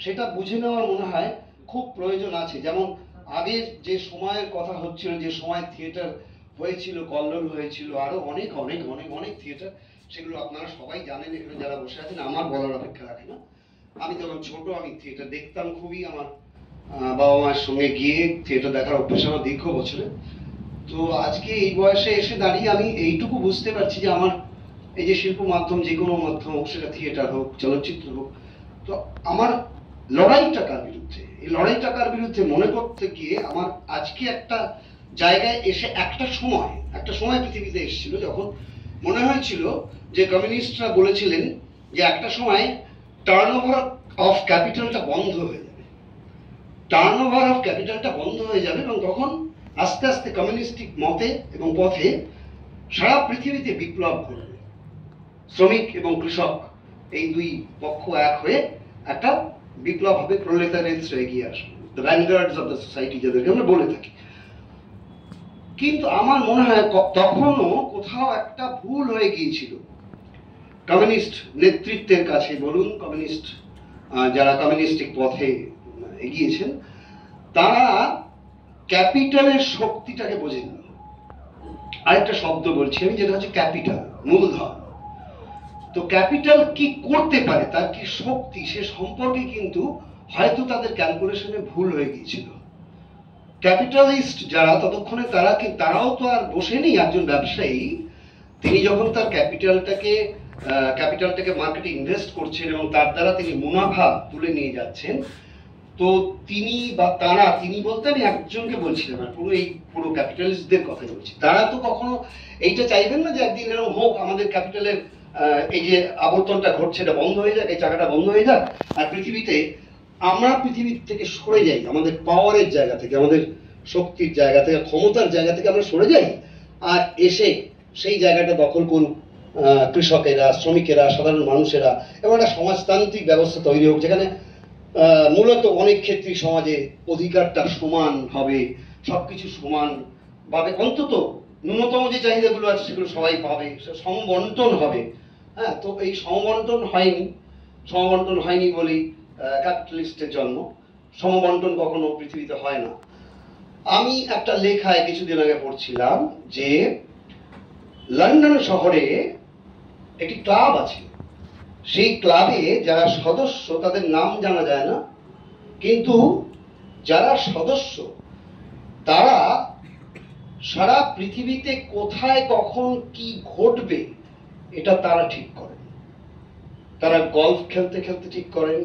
সেটা বুঝে নেওয়ার মনে হয় খুব প্রয়োজন আছে। যেমন আগের যে সময়ের কথা হচ্ছিল, যে সময় থিয়েটার হয়েছিল, কল্লোল হয়েছিল, আরো অনেক অনেক অনেক অনেক থিয়েটার, সেগুলো আপনারা সবাই জানেন, এখানে যারা বসে আছেন, আমার বলার অপেক্ষা রাখে না। আমি যখন ছোট, আমি থিয়েটার দেখতাম খুবই, আমার বাবা মায়ের সঙ্গে গিয়ে থিয়েটার দেখার অভ্যাস আমার দীর্ঘ বছরে। তো আজকে এই বয়সে এসে দাঁড়িয়ে আমি এইটুকু বুঝতে পারছি যে আমার এই যে শিল্প মাধ্যম, যে কোনো মাধ্যম হোক, সেটা থিয়েটার হোক, চলচ্চিত্র হোক, তো আমার লড়াইটা কার বিরুদ্ধে, এই লড়াইটা কার বিরুদ্ধে মনে করতে গিয়ে আমার আজকে একটা জায়গায় এসে একটা সময় পৃথিবীতে এসেছিল যখন মনে হয়েছিল যে কমিউনিস্টরা বলেছিলেন যে একটা সময় টার্নওভার অফ ক্যাপিটালটা বন্ধ হয়ে যাবে, টার্নওভার অফ ক্যাপিটালটা বন্ধ হয়ে যাবে, এবং তখন আস্তে আস্তে কমিউনিস্টিক মতে এবং পথে সারা পৃথিবীতে বিপ্লব ঘটবে। শ্রমিক এবং কৃষক এই দুই পক্ষ এক হয়ে একটা বিপ্লব হবে, প্রলেতারিয়েটস এগিয়ে আসবে, দ্য ভ্যানগার্ডস অফ দ্য সোসাইটি যাদেরকে আমরা বলে থাকি। কিন্তু আমার মনে হয় তখনও কোথাও একটা ভুল হয়ে গিয়েছিল কমিউনিস্ট নেতৃত্বের কাছে বলুন, কমিউনিস্ট যারা কমিউনিস্টিক পথে এগিয়েছেন, তারা ক্যাপিটালের শক্তিটাকে বোঝেন না। আরেকটা শব্দ বলছি আমি, যেটা হচ্ছে ক্যাপিটাল, মূলধন। তো ক্যাপিটাল কি করতে পারে, তার কি শক্তি, সে সম্পর্কে কিন্তু হয়তো তাদের ক্যালকুলেশনে ভুল হয়ে গিয়েছিল। ক্যাপিটালিস্ট যারা, ততক্ষণে তারাও তো আর বসে নেই। একজন ব্যবসায়ী, তিনি যখন তার ক্যাপিটালটাকে মার্কেটে ইনভেস্ট করছেন এবং তার দ্বারা তিনি মুনাফা তুলে নিয়ে যাচ্ছেন, তো তিনি বা তারা, তিনি বলতে আমি একজনকে বলছিলাম, আর পুরো ক্যাপিটালিস্টদের কথা বলছি, তারা তো কখনো এইটা চাইবেন না যে একদিন এরকম হোক, আমাদের ক্যাপিটালের এই যে আবর্তনটা ঘটছে এটা বন্ধ হয়ে যাক, এই চাকাটা বন্ধ হয়ে যাক, আর আমরা পৃথিবীর থেকে সরে যাই, আমাদের পাওয়ারের জায়গা থেকে, আমাদের শক্তির জায়গা থেকে, ক্ষমতার জায়গা থেকে আমরা সরে যাই, আর এসে সেই জায়গাটা দখল করুক কৃষকেরা, শ্রমিকেরা, সাধারণ মানুষেরা, এবং একটা সমাজতান্ত্রিক ব্যবস্থা তৈরি হোক, যেখানে মূলত অনেক ক্ষেত্রেই সমাজে অধিকারটা সমান হবে, সবকিছু সমান ভাবে, অন্তত ন্যূনতম যে চাহিদাগুলো আছে সেগুলো সবাই পাবে, সমবন্টন হবে। হ্যাঁ, তো এই সমবন্টন হয়নি বলেই ক্যাপিটালিস্টের জন্ম। সমবন্টন কখনো পৃথিবীতে হয় না। আমি একটা লেখায় কিছুদিন আগে পড়ছিলাম যে লন্ডন শহরে একটি ক্লাব আছে, সেই ক্লাবে যারা সদস্য তাদের নাম জানা যায় না, কিন্তু যারা সদস্য তারা সারা পৃথিবীতে কোথায় কখন কি ঘটবে এটা তারা ঠিক করেন। তারা গলফ খেলতে খেলতে ঠিক করেন,